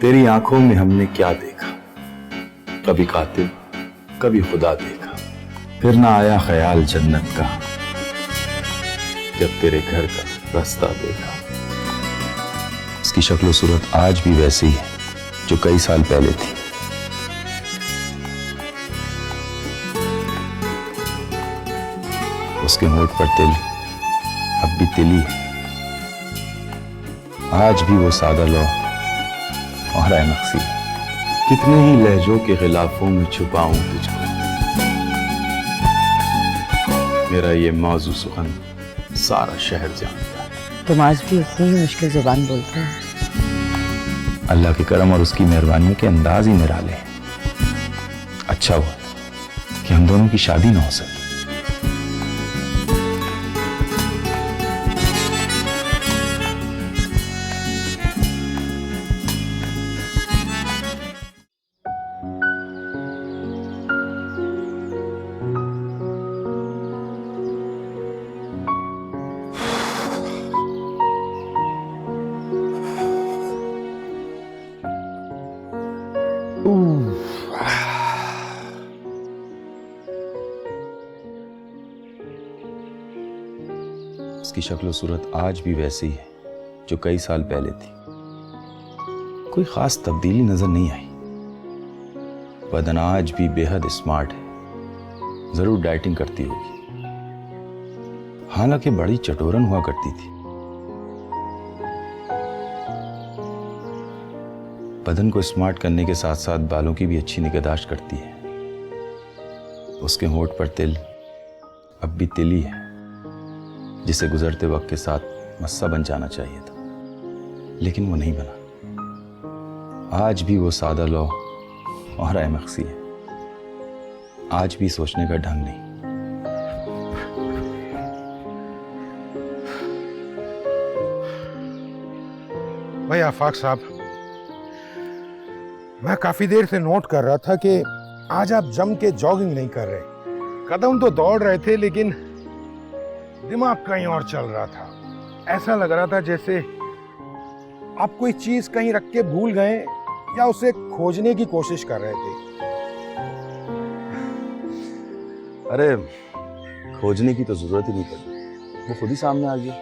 तेरी आंखों में हमने क्या देखा, कभी कातिल कभी खुदा देखा, फिर ना आया ख्याल जन्नत का जब तेरे घर का रास्ता देखा। उसकी शक्ल सूरत आज भी वैसी है जो कई साल पहले थी। उसके होंठ पर तिल अब भी तिली है। आज भी वो सादा लौ और है नक्सी। कितने ही लहजों के खिलाफों में छुपाऊं तुझको, मेरा ये मौजू सुखन सारा शहर जानता है। तुम आज भी उतनी ही मुश्किल जुबान बोलते हो। अल्लाह के करम और उसकी मेहरबानी के अंदाज ही निराले हैं। अच्छा हुआ कि हम दोनों की शादी ना हो सकी। उसकी शक्ल सूरत आज भी वैसी है जो कई साल पहले थी। कोई खास तब्दीली नजर नहीं आई। बदन आज भी बेहद स्मार्ट है, जरूर डाइटिंग करती होगी। हालांकि बड़ी चटोरन हुआ करती थी। बदन को स्मार्ट करने के साथ साथ बालों की भी अच्छी निगहदाश्त करती है। उसके होंठ पर तिल अब भी तिली है, जिसे गुजरते वक्त के साथ मस्सा बन जाना चाहिए था, लेकिन वो नहीं बना। आज भी वो सादा लौ और अहमक्सी है। आज भी सोचने का ढंग नहीं। भाई आफाक साहब, मैं काफी देर से नोट कर रहा था कि आज आप जम के जॉगिंग नहीं कर रहे। कदम तो दौड़ रहे थे लेकिन दिमाग कहीं और चल रहा था। ऐसा लग रहा था जैसे आप कोई चीज कहीं रख के भूल गए या उसे खोजने की कोशिश कर रहे थे। अरे खोजने की तो जरूरत ही नहीं पड़ी, वो खुद ही सामने आ गया।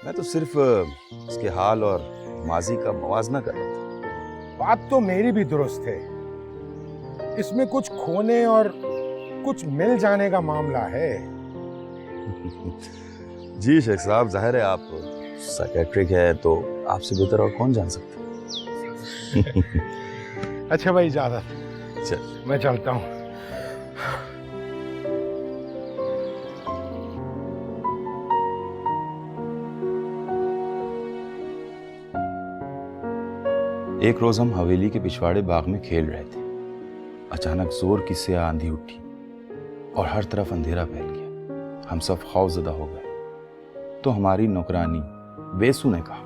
मैं तो सिर्फ उसके हाल और माजी का मवाजना कर रहा था। बात तो मेरी भी दुरुस्त है, इसमें कुछ खोने और कुछ मिल जाने का मामला है। जी शेख साहब, जाहिर है आप साइकियाट्रिक है तो आपसे बेहतर और कौन जान सकता है। अच्छा भाई, इजाजत, चल मैं चलता हूँ। एक रोज हम हवेली के पिछवाड़े बाग में खेल रहे थे। अचानक जोर की स्याह आंधी उठी और हर तरफ अंधेरा फैल गया। हम सब खौफजदा हो गए। तो हमारी नौकरानी बेसू ने कहा,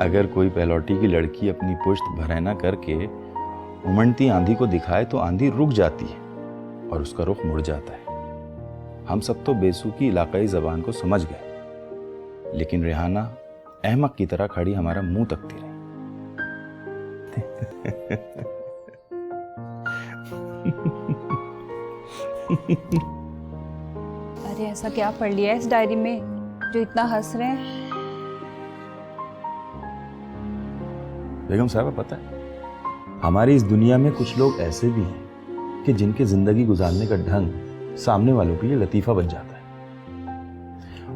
अगर कोई पहलौटी की लड़की अपनी पुश्त भरैना करके उमड़ती आंधी को दिखाए तो आंधी रुक जाती है और उसका रुख मुड़ जाता है। हम सब तो बेसू की इलाकाई जबान को समझ गए, लेकिन रेहाना अहमक की तरह खड़ी हमारा मुंह तकती रही। अरे ऐसा क्या पढ़ लिया है इस डायरी में जो इतना हंस रहे हैं? बेगम साहबा, पता है हमारी इस दुनिया में कुछ लोग ऐसे भी हैं कि जिनके जिंदगी गुजारने का ढंग सामने वालों के लिए लतीफा बन जाता है।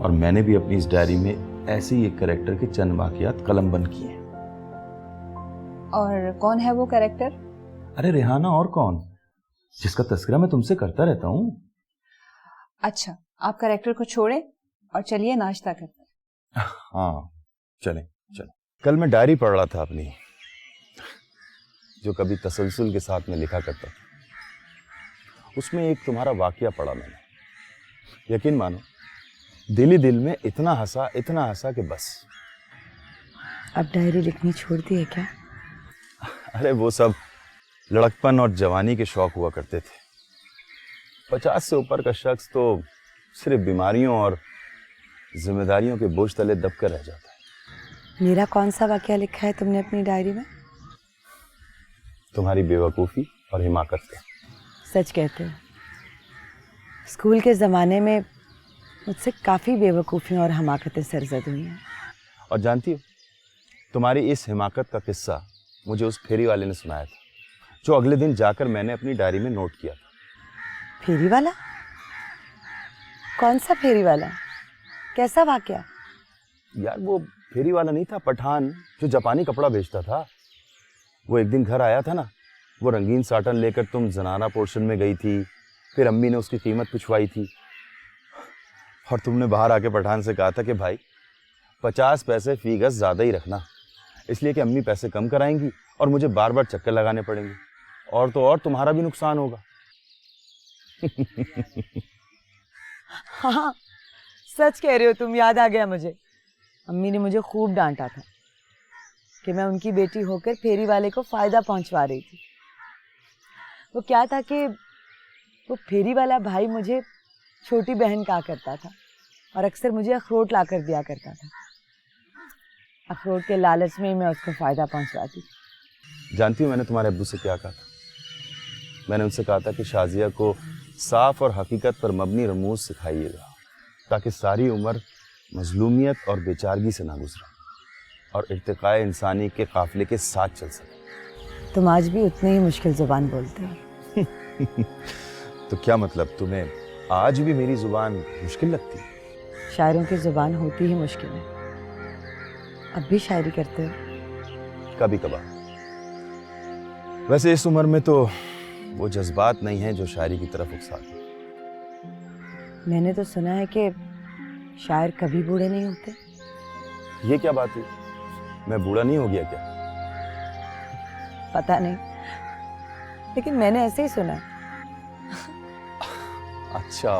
और मैंने भी अपनी इस डायरी में ऐसे ही एक कैरेक्टर के चंद वाकयात कलमबंद किए हैं। और कौन है वो कैरेक्टर? अरे रेहाना, और कौन, जिसका तस्करा मैं तुमसे करता रहता हूँ। अच्छा, आप कैरेक्टर को छोड़ें और चलिए नाश्ता करते हैं। हाँ चलें चलें। कल मैं डायरी पढ़ रहा था अपनी, जो कभी तसलसल के साथ में लिखा करता था। उसमें एक तुम्हारा वाकया पढ़ा मैंने। यकीन मानो, दिल ही दिल में इतना हंसा कि बस। अब डायरी लिखनी छोड़ दी है क्या? अरे वो सब लड़कपन और जवानी के शौक हुआ करते थे। 50 से ऊपर का शख्स तो सिर्फ बीमारियों और जिम्मेदारियों के बोझ तले दबकर रह जाता है। मेरा कौन सा वाकया लिखा है तुमने अपनी डायरी में? तुम्हारी बेवकूफ़ी और हिमाकत का। सच कहते हो, स्कूल के ज़माने में मुझसे काफ़ी बेवकूफ़ियाँ और हमाकतें सरजद हुई हैं। और जानती हो, तुम्हारी इस हिमाकत का किस्सा मुझे उस फेरी वाले ने सुनाया था, जो अगले दिन जाकर मैंने अपनी डायरी में नोट किया था। फेरी वाला? कौन सा फेरी वाला? कैसा वाकया? यार वो फेरी वाला नहीं था, पठान जो जापानी कपड़ा बेचता था। वो एक दिन घर आया था ना, वो रंगीन साटन लेकर तुम जनाना पोर्शन में गई थी, फिर अम्मी ने उसकी कीमत पूछवाई थी और तुमने बाहर आके पठान से कहा था कि भाई 50 पैसे फी गज ज़्यादा ही रखना, इसलिए कि अम्मी पैसे कम कराएंगी और मुझे बार बार चक्कर लगाने पड़ेंगे, और तो और तुम्हारा भी नुकसान होगा। हाँ, सच कह रहे हो तुम, याद आ गया मुझे। अम्मी ने मुझे खूब डांटा था कि मैं उनकी बेटी होकर फेरी वाले को फ़ायदा पहुंचवा रही थी। वो क्या था कि वो फेरी वाला भाई मुझे छोटी बहन कहा करता था और अक्सर मुझे अखरोट ला कर दिया करता था। अखरोट के लालच में ही मैं उसको फ़ायदा पहुंचवाती थी। जानती हो मैंने तुम्हारे अब्बू से क्या कहा था? मैंने उनसे कहा था कि शाजिया को साफ और हकीकत पर मबनी रमूज सिखाइएगा, ताकि सारी उम्र मजलूमियत और बेचारगी से ना गुजरे और इर्तिकाए इंसानी के काफिले के साथ चल सके। तुम आज भी उतनी ही मुश्किल ज़ुबान बोलते हो। तो क्या मतलब, तुम्हें आज भी मेरी जुबान मुश्किल लगती है? शायरों की ज़ुबान होती ही मुश्किल है। अब भी शायरी करते हो? कभी कभार। वैसे इस उम्र में तो वो जज्बात नहीं है जो शायरी की तरफ उकसाते। मैंने तो सुना है कि शायर कभी बूढ़े नहीं होते। ये क्या बात हुई? मैं बूढ़ा नहीं हो गया क्या? पता नहीं, लेकिन मैंने ऐसे ही सुना। अच्छा,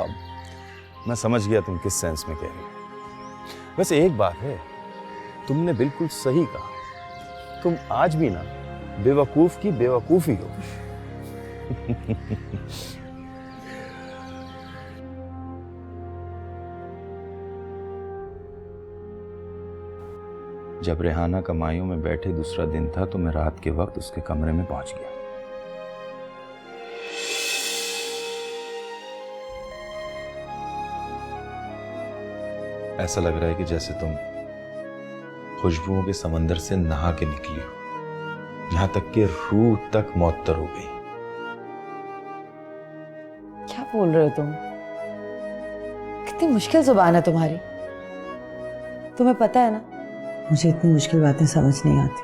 मैं समझ गया तुम किस सेंस में कह रहे हो। वैसे एक बात है, तुमने बिल्कुल सही कहा, तुम आज भी ना बेवकूफ की बेवकूफी हो। जब रेहाना कमाइयों में बैठे दूसरा दिन था तो मैं रात के वक्त उसके कमरे में पहुंच गया। ऐसा लग रहा है कि जैसे तुम खुशबुओं के समंदर से नहा के निकली हो, यहां तक कि रूह तक मुअत्तर हो गई। क्या बोल रहे हो तुम? कितनी मुश्किल जुबान है तुम्हारी। तुम्हें पता है ना, मुझे इतनी मुश्किल बातें समझ नहीं आती।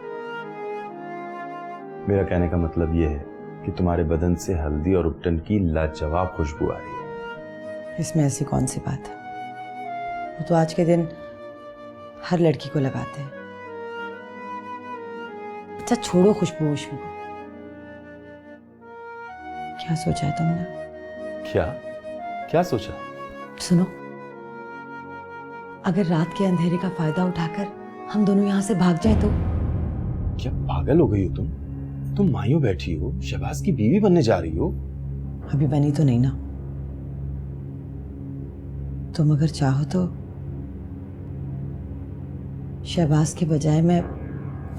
मेरा कहने का मतलब यह है कि तुम्हारे बदन से हल्दी और उपटन की लाजवाब खुशबू आ रही है। इसमें ऐसी कौन सी बात है? वो तो आज के दिन हर लड़की को लगाते हैं। अच्छा छोड़ो खुशबू वुशबू को। क्या सोचा है तुमने? क्या क्या सोचा? सुनो, अगर रात के अंधेरे का फायदा उठाकर हम दोनों यहाँ से भाग जाए तो? क्या पागल हो गई हो तुम? तुम मायूं बैठी हो, शहबाज की बीवी बनने जा रही हो। अभी बनी तो नहीं ना। तुम अगर चाहो तो शहबाज के बजाय मैं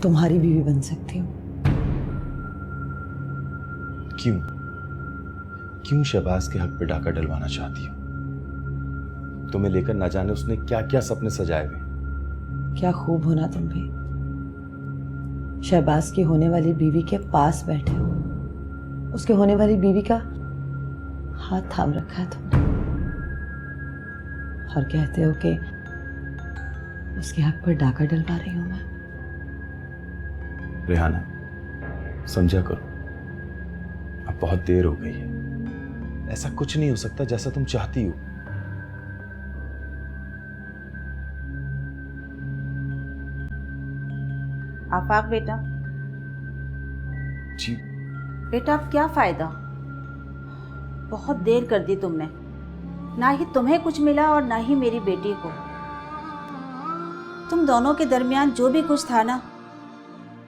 तुम्हारी बीवी बन सकती हूँ। क्यों क्यों शहबाज के हक पे डाका डलवाना चाहती हो? तुम्हें लेकर ना जाने उसने क्या क्या सपने सजाए हुए। क्या खूब होना तुम भी। शहबाज की होने वाली बीवी के पास बैठे हो, उसके होने वाली बीवी का हाथ थाम रखा है तुमने और कहते हो कि उसके हक पर डाका डलवा रही हूं मैं। रेहाना, समझा करो, अब बहुत देर हो गई है। ऐसा कुछ नहीं हो सकता जैसा तुम चाहती हो। आफाक बेटा। जी बेटा अब क्या फायदा, बहुत देर कर दी तुमने। ना ही तुम्हें कुछ मिला और ना ही मेरी बेटी को। तुम दोनों के दरमियान जो भी कुछ था ना,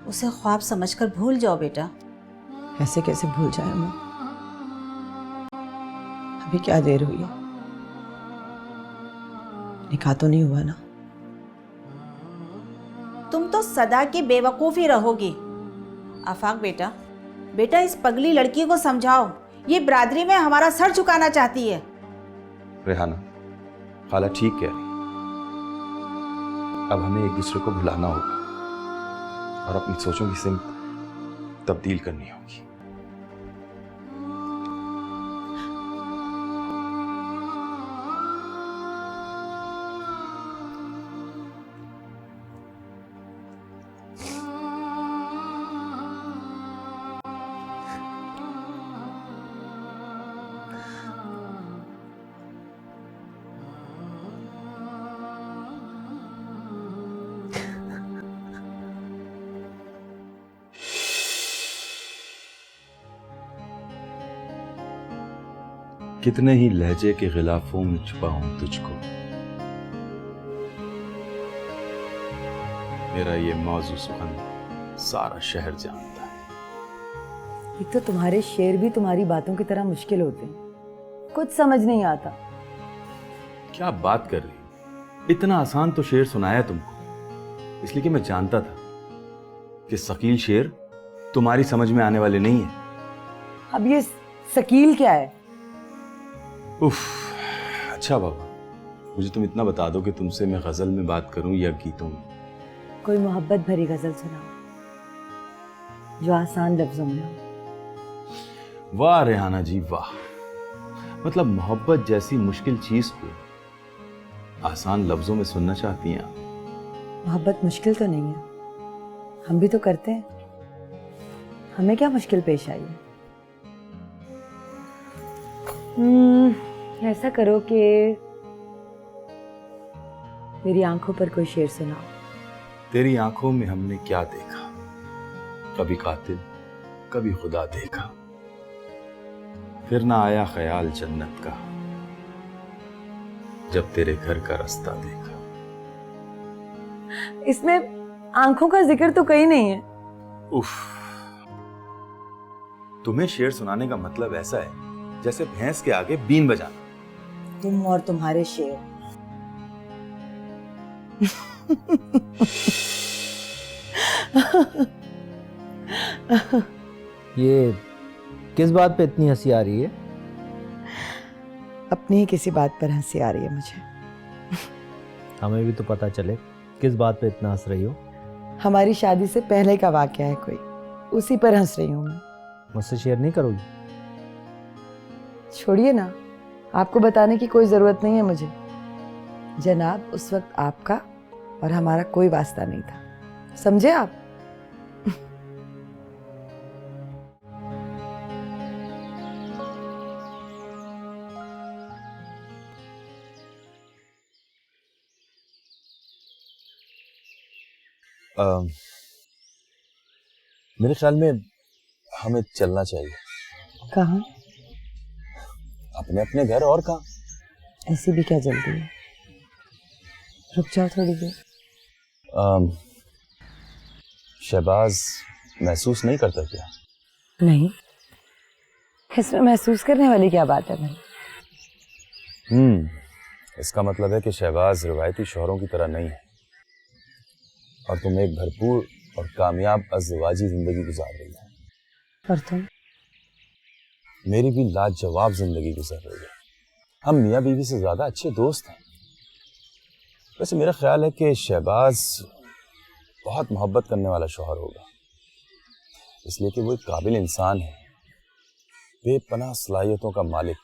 उसे ख्वाब समझकर भूल जाओ बेटा। ऐसे कैसे भूल जाए मैं? अभी क्या देर हुई है? निकाह तो नहीं हुआ ना? तुम तो सदा की बेवकूफ ही रहोगी। आफाक बेटा, बेटा इस पगली लड़की को समझाओ, ये बरादरी में हमारा सर झुकाना चाहती है। रेहाना, खाला ठीक कह रही। अब हमें एक दूसरे को भुलाना होगा और अपनी सोचों की सिमत तब्दील करनी होगी। कितने ही लहजे के गिलाफों में छुपाऊं तुझको, मेरा ये मौजू सुखन सारा शहर जानता है। एक तो तुम्हारे शेर भी तुम्हारी बातों की तरह मुश्किल होते हैं, कुछ समझ नहीं आता। क्या बात कर रही? इतना आसान तो शेर सुनाया तुमको, इसलिए कि मैं जानता था कि शकील शेर तुम्हारी समझ में आने वाले नहीं है। अब ये शकील क्या है? उफ, अच्छा बाबा, मुझे तुम इतना बता दो कि तुमसे मैं गजल में बात करूं या गीतों में। कोई मोहब्बत भरी गजल सुनाओ जो आसान लफ्जों में हो। वाह रेहाना जी वाह, मतलब मोहब्बत जैसी मुश्किल चीज को आसान लफ्जों में सुनना चाहती हैं आप। मोहब्बत मुश्किल तो नहीं है, हम भी तो करते हैं। हमें क्या मुश्किल पेश आई है? ऐसा करो कि मेरी आंखों पर कोई शेर सुनाओ। तेरी आंखों में हमने क्या देखा, कभी कातिल कभी खुदा देखा, फिर ना आया ख्याल जन्नत का, जब तेरे घर का रास्ता देखा। इसमें आंखों का जिक्र तो कहीं नहीं है। उफ, तुम्हें शेर सुनाने का मतलब ऐसा है जैसे भैंस के आगे बीन बजाना। तुम और तुम्हारे शेर। ये किस बात पे इतनी हंसी आ रही है? अपनी ही किसी बात पर हंसी आ रही है मुझे। हमें भी तो पता चले किस बात पे इतना हंस रही हो। हमारी शादी से पहले का वाकया है कोई, उसी पर हंस रही हूँ मैं। मुझसे शेयर नहीं करोगी? छोड़िए ना, आपको बताने की कोई जरूरत नहीं है मुझे। जनाब, उस वक्त आपका और हमारा कोई वास्ता नहीं था, समझे आप? मेरे ख्याल में हमें चलना चाहिए। कहाँ? अपने अपने घर, और कहाँ? ऐसी भी क्या जल्दी है? रुक जाओ थोड़ी देर। शहबाज महसूस नहीं करता क्या? नहीं, इसमें महसूस करने वाली क्या बात है भाई? इसका मतलब है कि शहबाज रिवायती शौहरों की तरह नहीं है और तुम एक भरपूर और कामयाब अज़वाजी जिंदगी गुजार रही है। और तुम? मेरी भी लाजवाब जिंदगी गुजर रही है। हम मियाँ बीवी से ज्यादा अच्छे दोस्त हैं। वैसे मेरा ख्याल है कि शहबाज बहुत मोहब्बत करने वाला शौहर होगा, इसलिए कि वो एक काबिल इंसान है, बेपनाह सलाहियतों का मालिक।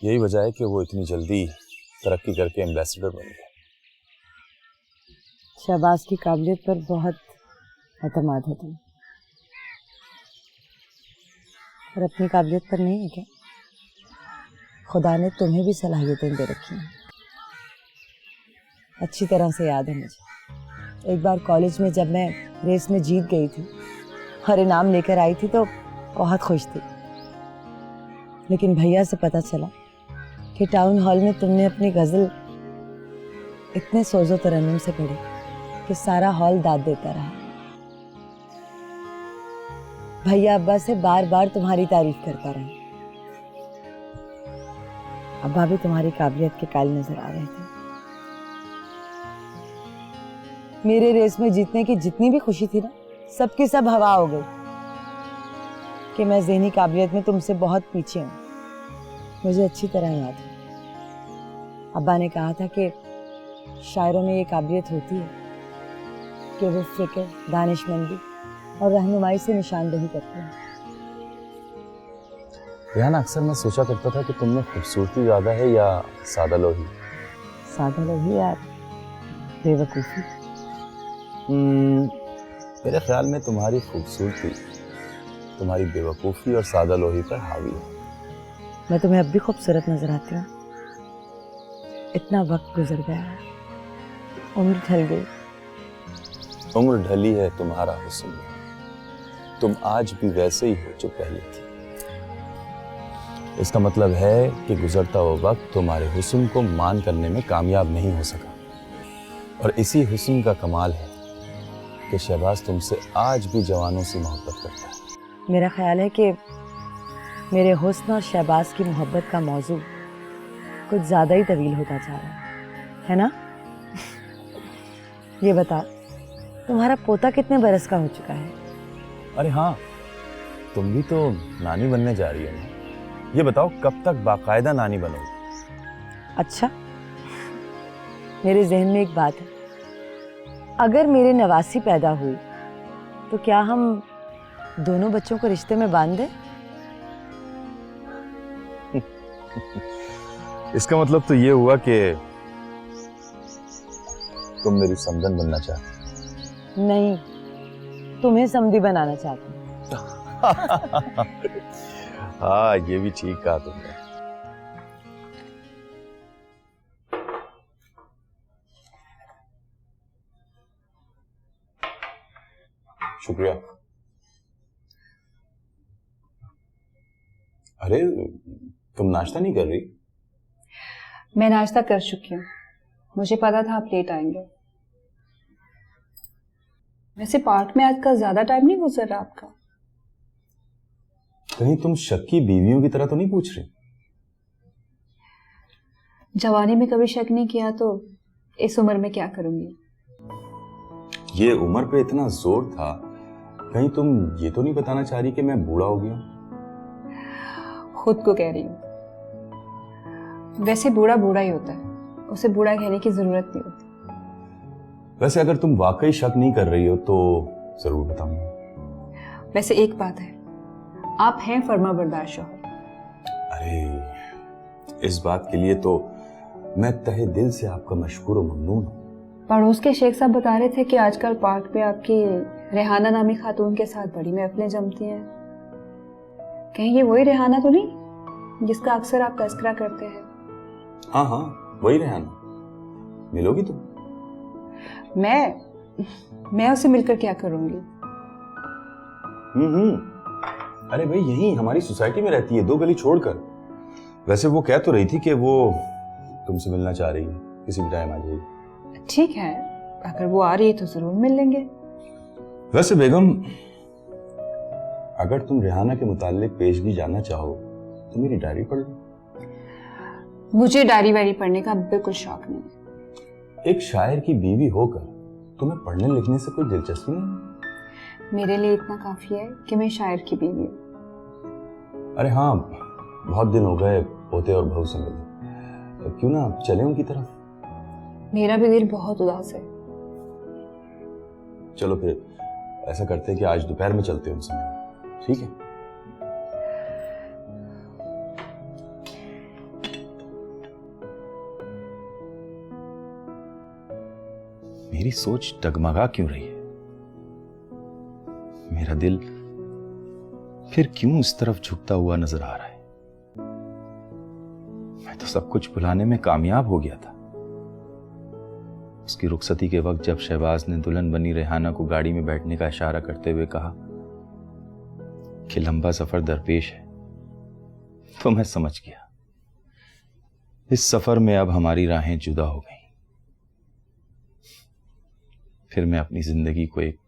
यही वजह है कि वो इतनी जल्दी तरक्की करके एम्बेसडर बन गया। शहबाज की काबिलियत पर बहुत एतमाद है तुम्हें, और अपनी काबिलियत पर नहीं है क्या? खुदा ने तुम्हें भी सलाहियतें दे रखी हैं। अच्छी तरह से याद है मुझे, एक बार कॉलेज में जब मैं रेस में जीत गई थी और इनाम लेकर आई थी तो बहुत खुश थी। लेकिन भैया से पता चला कि टाउन हॉल में तुमने अपनी गजल इतने सोजो तरन्नुम से पढ़ी कि सारा हॉल दाद देता रहा। भैया अब्बा से बार बार तुम्हारी तारीफ करता रहा। अब्बा भी तुम्हारी काबिलियत के कायल नजर आ रहे थे। मेरे रेस में जीतने की जितनी भी खुशी थी ना, सबकी सब हवा हो गई कि मैं ज़हनी काबिलियत में तुमसे बहुत पीछे हूँ। मुझे अच्छी तरह याद है, अब्बा ने कहा था कि शायरों में ये काबिलियत होती है कि वो फिक्र, दानिशमंदी और रहनुमाई से निशानदेही करते हैं। रेहाना, अक्सर मैं सोचा करता था कि तुम में खूबसूरती ज़्यादा है या सादा लोही। सादा लोही या बेवकूफ़ी? मेरे ख्याल में तुम्हारी खूबसूरती तुम्हारी बेवकूफ़ी और सादा लोही पर हावी है। मैं तुम्हें अब भी खूबसूरत नजर आती हूँ। इतना वक्त गुजर गया है, उम्र ढल गई। उम्र ढली है, तुम्हारा हुस्न नहीं। तुम आज भी वैसे ही हो जो पहले थी। इसका मतलब है कि गुजरता हुआ वक्त तुम्हारे हुस्न को मान करने में कामयाब नहीं हो सका। और इसी हुस्न का कमाल है कि शहबाज तुमसे आज भी जवानों से मोहब्बत करता है। मेरा ख्याल है कि मेरे हुस्न और शहबाज की मोहब्बत का मौजू कुछ ज़्यादा ही तवील होता जा रहा है ना? ये बता, तुम्हारा पोता कितने बरस का हो चुका है? अरे हाँ, तुम भी तो नानी बनने जा रही हो ना। ये बताओ, कब तक बाकायदा नानी बनोगी? अच्छा, मेरे जहन में एक बात है। अगर मेरे नवासी पैदा हुई तो क्या हम दोनों बच्चों को रिश्ते में बांध दें? इसका मतलब तो ये हुआ कि तुम मेरी समधन बनना चाहती। नहीं, तुम्हें समधी बनाना चाहती हूँ। हाँ, ये भी ठीक कहा तुमने। शुक्रिया। अरे, तुम नाश्ता नहीं कर रही? मैं नाश्ता कर चुकी हूँ, मुझे पता था आप लेट आएंगे। वैसे पार्क में आज का ज्यादा टाइम नहीं गुजर रहा आपका? कहीं तुम शक्की बीवियों की तरह तो नहीं पूछ रही? जवानी में कभी शक नहीं किया तो इस उम्र में क्या करूंगी? ये उम्र पे इतना जोर था, कहीं तुम ये तो नहीं बताना चाह रही कि मैं बूढ़ा हो गया? खुद को कह रही हूँ। वैसे बूढ़ा बूढ़ा ही होता है, उसे बूढ़ा कहने की जरूरत नहीं होती। वैसे अगर तुम वाकई शक नहीं कर रही हो तो जरूर बताऊंगा। वैसे एक बात है, आप हैं फर्माबरदार शौहर। अरे, इस बात के लिए तो मैं तहे दिल से आपका मशकूर और ममनून हूँ। पड़ोस के शेख साहब बता रहे थे कि आजकल पार्क में आपकी रेहाना नामी खातून के साथ बड़ी महफिलें जमती हैं। कहीं ये वही रेहाना तो नहीं जिसका अक्सर आप तस्करा करते हैं? हाँ हाँ, वही रेहाना। मिलोगी तुम? मैं उससे मिलकर क्या करूंगी? अरे भाई, यही हमारी सोसाइटी में रहती है, 2 गली छोड़कर। वैसे वो कह तो रही थी कि वो तुमसे मिलना चाह रही है, किसी भी टाइम आ जाएगी। ठीक है, अगर वो आ रही है तो जरूर मिल लेंगे। वैसे बेगम, अगर तुम रेहाना के मुताल्लिक पेशगी जानना चाहो तो मेरी डायरी पढ़ लो। मुझे डायरी वायरी पढ़ने का बिल्कुल शौक नहीं है। एक शायर की बीवी होकर तुम्हें पढ़ने लिखने से कोई दिलचस्पी नहीं? मेरे लिए इतना काफी है कि मैं शायर की बीवी हूँ। अरे हाँ, बहुत दिन हो गए पोते और बहू से मिले, तो क्यों ना चले उनकी तरफ? मेरा भी दिल बहुत उदास है। चलो फिर ऐसा करते हैं कि आज दोपहर में चलते हैं उनसे मिलने, ठीक है? मेरी सोच डगमगा क्यों रही है? मेरा दिल फिर क्यों इस तरफ झुकता हुआ नजर आ रहा है? मैं तो सब कुछ भुलाने में कामयाब हो गया था। उसकी रुखसती के वक्त जब शहबाज ने दुल्हन बनी रेहाना को गाड़ी में बैठने का इशारा करते हुए कहा कि लंबा सफर दरपेश है, तो मैं समझ गया इस सफर में अब हमारी राहें जुदा हो गई। फिर मैं अपनी जिंदगी को एक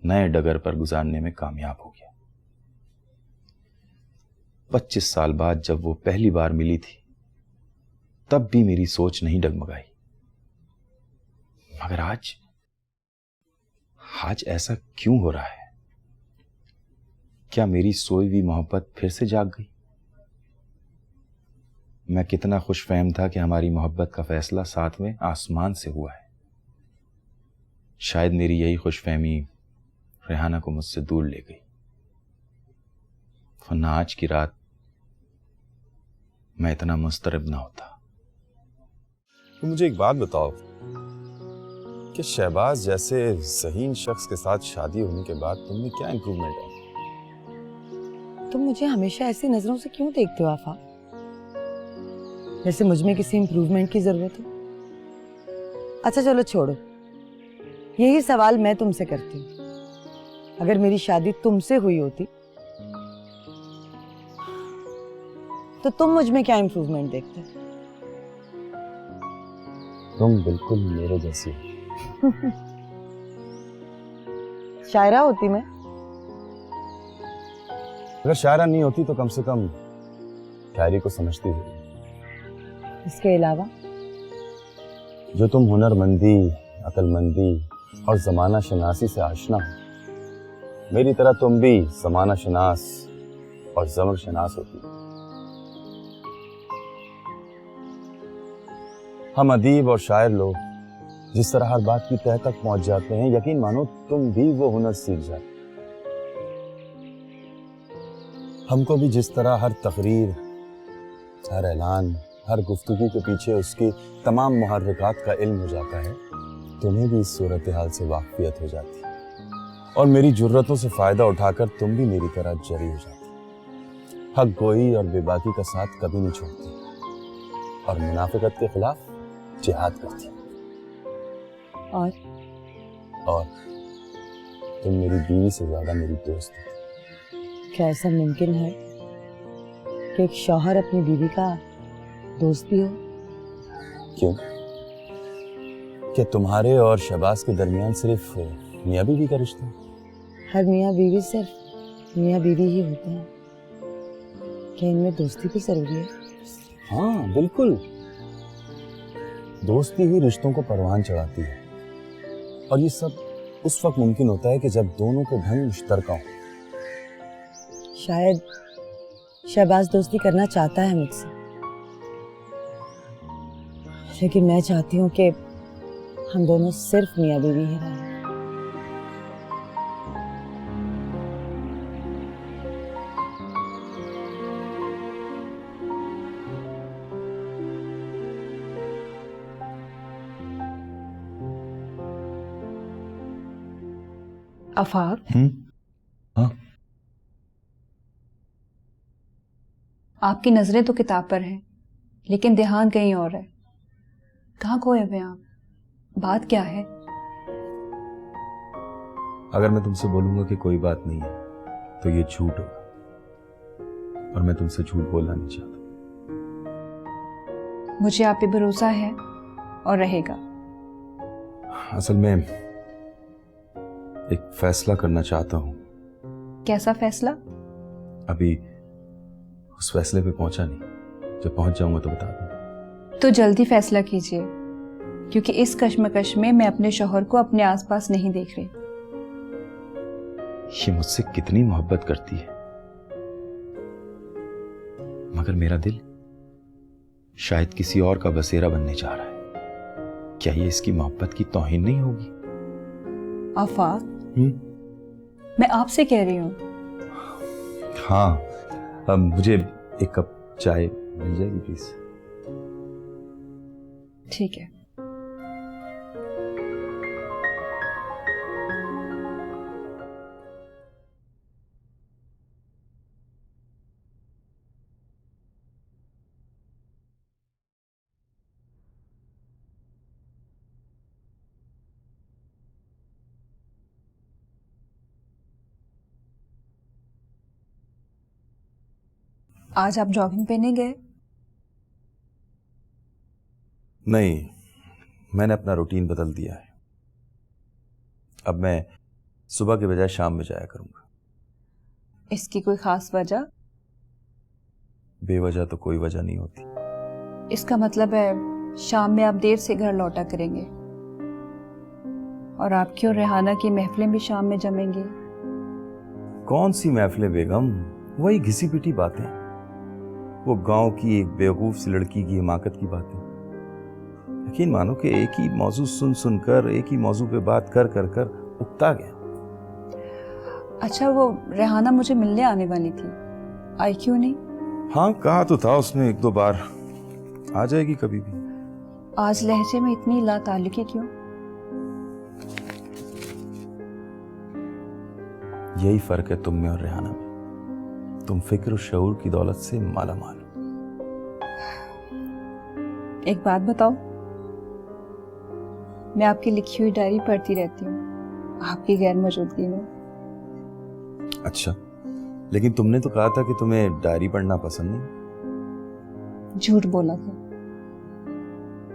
नए डगर पर गुजारने में कामयाब हो गया। 25 साल बाद जब वो पहली बार मिली थी तब भी मेरी सोच नहीं डगमगाई। मगर आज ऐसा क्यों हो रहा है? क्या मेरी सोई हुई मोहब्बत फिर से जाग गई? मैं कितना खुशफहम था कि हमारी मोहब्बत का फैसला 7वें आसमान से हुआ है। शायद मेरी यही खुशफहमी रेहाना को मुझसे दूर ले गई, वरना आज की रात मैं इतना मुस्तरब ना होता। तो मुझे एक बात बताओ कि शहबाज जैसे ज़हीन शख्स के साथ शादी होने के बाद तुम में क्या इंप्रूवमेंट है? तुम मुझे हमेशा ऐसी नजरों से क्यों देखते हो आफाक? जैसे मुझ में किसी इंप्रूवमेंट की जरूरत हो। अच्छा चलो छोड़ो, यही सवाल मैं तुमसे करती हूँ। अगर मेरी शादी तुमसे हुई होती तो तुम मुझ में क्या इंप्रूवमेंट देखते? तुम बिल्कुल मेरे जैसी हो। शायरा होती मैं? अगर शायरा नहीं होती तो कम से कम शायरी को समझती थी। इसके अलावा जो तुम हुनरमंदी, अक्लमंदी और जमाना शनासी से आशना हो, मेरी तरह तुम भी जमाना शनास और ज़मर शनास होती। हम अदीब और शायर लोग जिस तरह हर बात की तह तक पहुंच जाते हैं, यकीन मानो तुम भी वो हुनर सीख जाते। हमको भी जिस तरह हर तकरीर, हर ऐलान, हर गुफ्तगू के पीछे उसकी तमाम मुहर्रिकात का इल्म हो जाता है, तुम्हें भी इस सूरत हाल से वाक़फ़ियत हो जाती है और मेरी जुर्रतों से फ़ायदा उठाकर तुम भी मेरी तरह जरी हो जाती। हक गोई और बेबाकी का साथ कभी नहीं छोड़ती और मुनाफिकत के खिलाफ जिहाद करती। और तुम मेरी बीवी से ज़्यादा मेरी दोस्त हो। क्या ऐसा मुमकिन है कि एक शौहर अपनी बीवी का दोस्त भी हो? क्यों? क्या तुम्हारे और शहबाज के दरमियान सिर्फ मियाँ बीवी का रिश्ता है? हर मियाँ बीवी सिर्फ मियाँ बीवी ही होते हैं। क्या इनमें दोस्ती भी जरूरी है? हाँ बिल्कुल, दोस्ती ही रिश्तों को परवान चढ़ाती है और ये सब उस वक्त मुमकिन होता है कि जब दोनों के ढंग मुश्तरका हो। शायद शहबाज दोस्ती करना चाहता है मुझसे, लेकिन मैं चाहती हूँ कि हम दोनों सिर्फ मियाँ बीवी ही रहें। आफाक, हाँ, आपकी नजरें तो किताब पर हैं, लेकिन ध्यान कहीं और है। कहाँ खोए हुए आप? बात क्या है? अगर मैं तुमसे बोलूंगा कि कोई बात नहीं है तो ये झूठ होगा और मैं तुमसे झूठ बोलना नहीं चाहता। मुझे आप पे भरोसा है और रहेगा। असल में एक फैसला करना चाहता हूं। कैसा फैसला? अभी उस फैसले पे पहुंचा नहीं, जब पहुंच जाऊंगा तो बता दूंगा। तो जल्दी फैसला कीजिए, क्योंकि इस कश्मकश में मैं अपने शौहर को अपने आसपास नहीं देख रही। ये मुझसे कितनी मोहब्बत करती है, मगर मेरा दिल शायद किसी और का बसेरा बनने जा रहा है। क्या ये इसकी मोहब्बत की तौहीन नहीं होगी? आफाक, मैं आपसे कह रही हूँ। हाँ, मुझे एक कप चाय मिल जाएगी प्लीज? ठीक है। आज आप जॉगिंग पे नहीं गए? नहीं, मैंने अपना रूटीन बदल दिया है। अब मैं सुबह के बजाय शाम में जाया करूंगा। इसकी कोई खास वजह? बेवजह तो कोई वजह नहीं होती। इसका मतलब है शाम में आप देर से घर लौटा करेंगे और आपकी और रेहाना की महफिलें भी शाम में जमेंगी। कौन सी महफिलें बेगम, वही घिसी पिटी बातें, वो गांव की एक बेवकूफ सी लड़की की हिमाकत की बातें। यकीन मानो कि एक ही मौजू सुन सुनकर, एक ही मौजू पे बात कर कर कर उकता गया। अच्छा, वो रेहाना मुझे मिलने आने वाली थी, आई क्यों नहीं? हाँ, कहा तो था उसने 1-2 बार, आ जाएगी कभी भी। आज लहजे में इतनी लाताल्लुकी क्यों? यही फर्क है तुम में और रेहाना में, तुम फिक्र और शऊर की दौलत से माला माल। एक बात बताओ, मैं आपकी लिखी हुई डायरी पढ़ती रहती हूँ आपकी गैर मौजूदगी में। अच्छा, लेकिन तुमने तो कहा था कि तुम्हें डायरी पढ़ना पसंद नहीं। झूठ बोला था,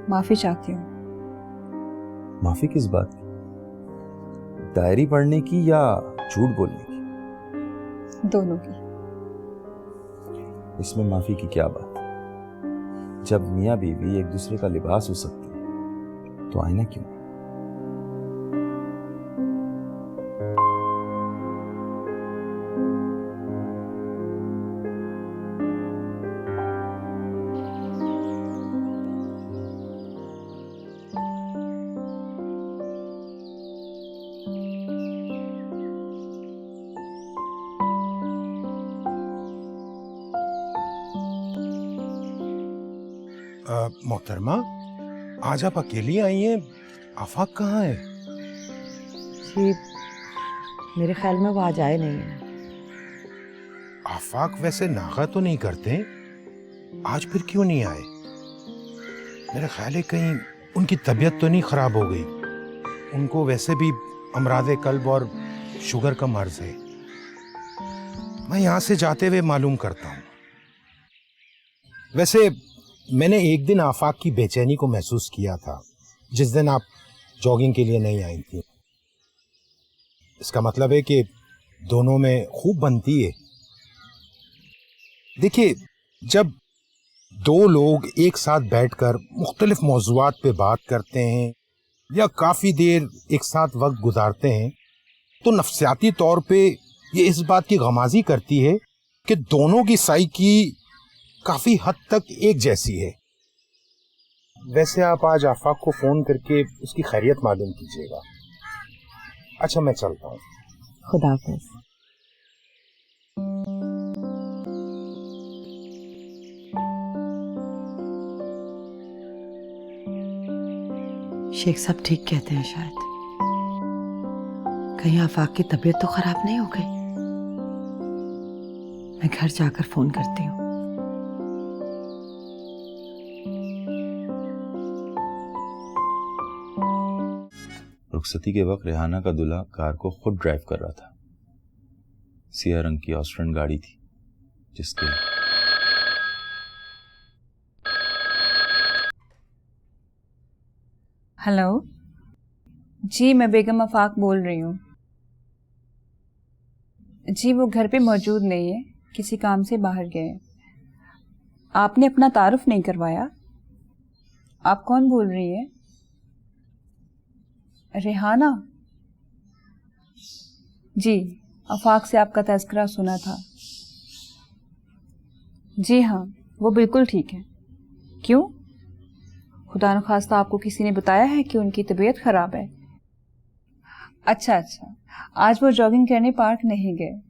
माफी चाहती हूँ। माफी किस बात की? डायरी पढ़ने की या झूठ बोलने की? दोनों की। इसमें माफी की क्या बात? जब मियाँ बीवी एक दूसरे का लिबास हो सकते हैं तो आईना क्यों? मोहतरमा, आज आप अकेली आई हैं, आफाक कहाँ है? जी, मेरे ख्याल में वो आज आए नहीं है। आफाक वैसे नागा तो नहीं करते, आज फिर क्यों नहीं आए? मेरा ख्याल है कहीं उनकी तबीयत तो नहीं खराब हो गई। उनको वैसे भी अमरादे कल्ब और शुगर का मर्ज है। मैं यहाँ से जाते हुए मालूम करता हूँ। वैसे मैंने एक दिन आफाक की बेचैनी को महसूस किया था, जिस दिन आप जॉगिंग के लिए नहीं आई थी। इसका मतलब है कि दोनों में खूब बनती है। देखिए, जब दो लोग एक साथ बैठकर मुख्तलिफ मौज़ूआत पे बात करते हैं या काफ़ी देर एक साथ वक्त गुजारते हैं, तो नफ्सियाती तौर पे ये इस बात की गमाजी करती है कि दोनों की साइकी काफ़ी हद तक एक जैसी है। वैसे आप आज आफाक को फ़ोन करके उसकी खैरियत मालूम कीजिएगा। अच्छा, मैं चलता हूँ। खुदा हाफिज। शेख साहब ठीक कहते हैं, शायद कहीं आफाक की तबीयत तो खराब नहीं हो गई। मैं घर जाकर फोन करती हूँ। रुखसती के वक्त रेहाना का दूल्हा कार को खुद ड्राइव कर रहा था। सिया रंग की ऑस्ट्रन गाड़ी थी जिसके हेलो जी, मैं बेगम आफाक बोल रही हूँ। जी, वो घर पे मौजूद नहीं है, किसी काम से बाहर गए हैं। आपने अपना तारुफ नहीं करवाया। आप कौन बोल रही है? रेहाना? जी, आफाक से आपका तज़किरा सुना था। जी हाँ, वो बिल्कुल ठीक है। क्यों? खुदा न खास्ता आपको किसी ने बताया है कि उनकी तबीयत खराब है? अच्छा, आज वो जॉगिंग करने पार्क नहीं गए।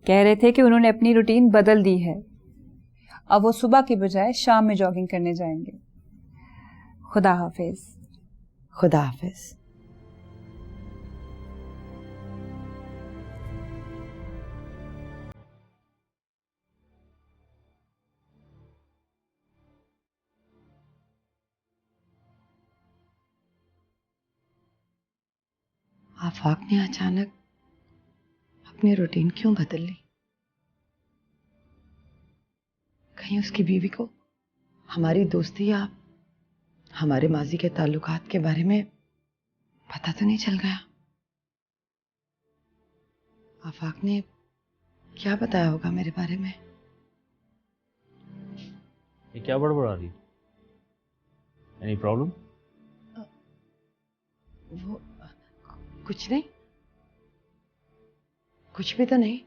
कह रहे थे कि उन्होंने अपनी रूटीन बदल दी है, अब वो सुबह के बजाय शाम में जॉगिंग करने जाएंगे। खुदा हाफिज। खुदा हाफिज। आफाक ने अचानक अपनी रूटीन क्यों बदल ली? कहीं उसकी बीवी को हमारी दोस्ती या हमारे माजी के ताल्लुकात के बारे में पता तो नहीं चल गया? आफाक ने क्या बताया होगा मेरे बारे में? ये क्या बड़बड़ा रही? Any problem? वो कुछ नहीं, कुछ भी तो नहीं।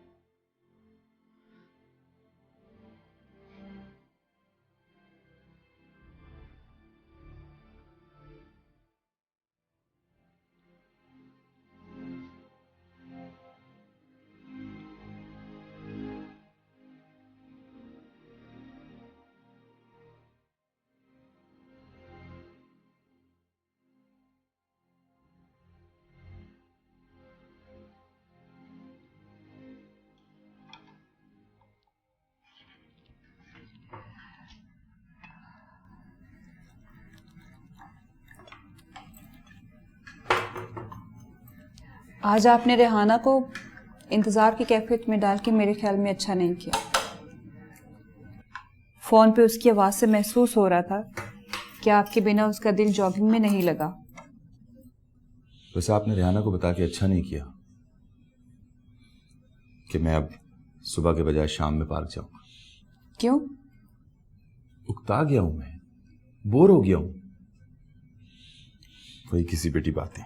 आज आपने रेहाना को इंतज़ार की कैफियत में डाल के मेरे ख्याल में अच्छा नहीं किया। फ़ोन पे उसकी आवाज़ से महसूस हो रहा था कि आपके बिना उसका दिल जॉगिंग में नहीं लगा। वैसे आपने रेहाना को बता के अच्छा नहीं किया कि मैं अब सुबह के बजाय शाम में पार्क जाऊंगा। क्यों? उकता गया हूं, मैं बोर हो गया हूं। वही किसी बेटी बातें।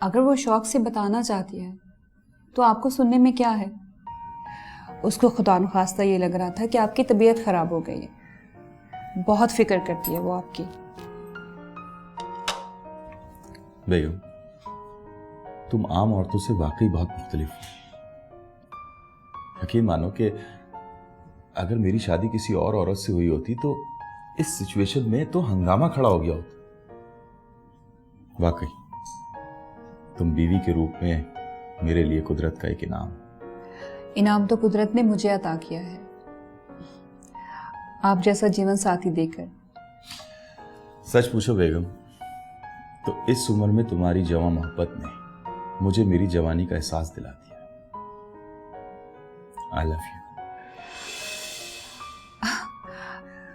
अगर वो शौक से बताना चाहती है तो आपको सुनने में क्या है? उसको खुदा न खास्ता ये लग रहा था कि आपकी तबीयत खराब हो गई है। बहुत फिक्र करती है वो आपकी। बेगम, तुम आम औरतों से वाकई बहुत मुख्तलिफ हो। यकीन मानो कि अगर मेरी शादी किसी और औरत से हुई होती तो इस सिचुएशन में तो हंगामा खड़ा हो गया होता। वाकई तुम बीवी के रूप में मेरे लिए कुदरत का एक इनाम तो कुदरत ने मुझे अता किया है, आप जैसा जीवन साथी देकर। सच पूछो बेगम तो इस उम्र में तुम्हारी जवां मोहब्बत ने मुझे मेरी जवानी का एहसास दिला दिया। I love you.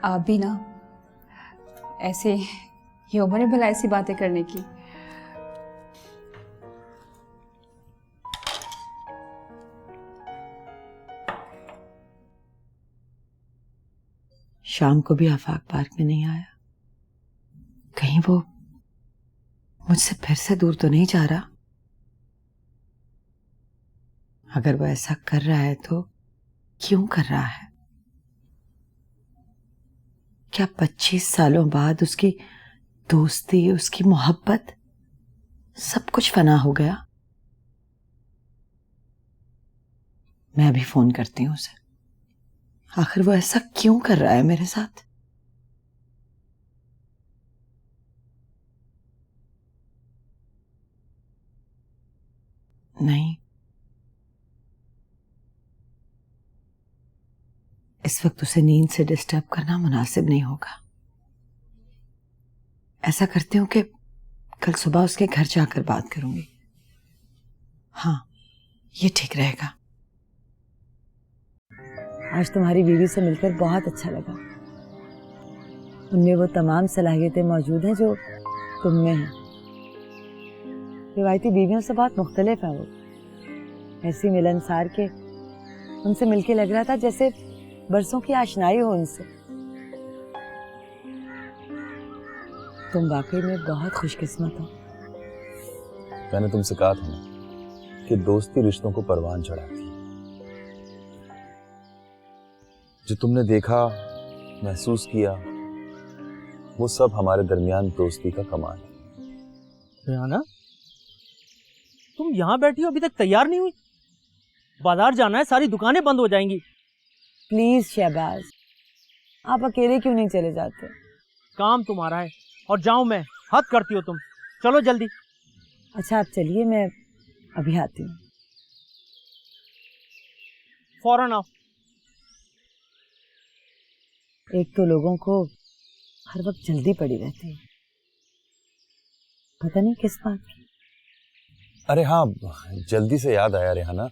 आप भी ना, ऐसे ये उम्र है भला ऐसी बातें करने की। शाम को भी आफाक पार्क में नहीं आया। कहीं वो मुझसे फिर से दूर तो नहीं जा रहा? अगर वो ऐसा कर रहा है तो क्यों कर रहा है? क्या 25 सालों बाद उसकी दोस्ती, उसकी मोहब्बत, सब कुछ फना हो गया? मैं अभी फोन करती हूँ उसे। आखिर वो ऐसा क्यों कर रहा है मेरे साथ? नहीं, इस वक्त उसे नींद से डिस्टर्ब करना मुनासिब नहीं होगा। ऐसा करती हूं कि कल सुबह उसके घर जाकर बात करूंगी। हाँ, ये ठीक रहेगा। आज तुम्हारी बीवी से मिलकर बहुत अच्छा लगा। उनमें वो तमाम सलाहियतें मौजूद हैं जो तुम में हैं। रिवायती बीवियों से बहुत मुख्तलिफ है वो। ऐसी मिलनसार के उनसे मिलके लग रहा था जैसे बरसों की आशनाई हो उनसे। तुम वाकई में बहुत खुशकिस्मत हो। मैंने तुमसे कहा था ना कि दोस्ती रिश्तों को परवान चढ़ाती है। जो तुमने देखा, महसूस किया, वो सब हमारे दरमियान दोस्ती का कमाल है। रेहाना, तुम यहाँ बैठी हो, अभी तक तैयार नहीं हुई? बाजार जाना है, सारी दुकानें बंद हो जाएंगी। प्लीज शहबाज, आप अकेले क्यों नहीं चले जाते? काम तुम्हारा है और जाऊं मैं? हद करती हो तुम। चलो जल्दी। अच्छा आप चलिए, मैं अभी आती हूँ। फौरन आओ। एक तो लोगों को हर वक्त जल्दी पड़ी रहती है, पता नहीं किस बात की। अरे हाँ, जल्दी से याद आया रेहाना,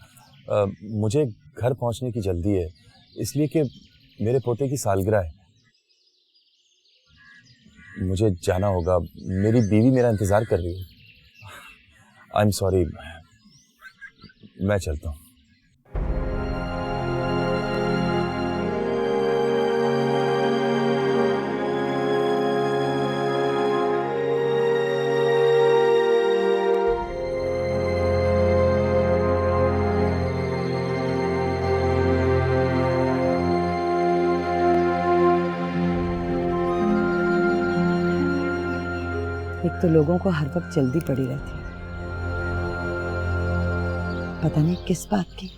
मुझे घर पहुंचने की जल्दी है, इसलिए कि मेरे पोते की सालगिरह है। मुझे जाना होगा, मेरी बीवी मेरा इंतजार कर रही है। आई एम सॉरी, मैं चलता हूँ। एक तो लोगों को हर वक्त जल्दी पड़ी रहती है, पता नहीं किस बात की।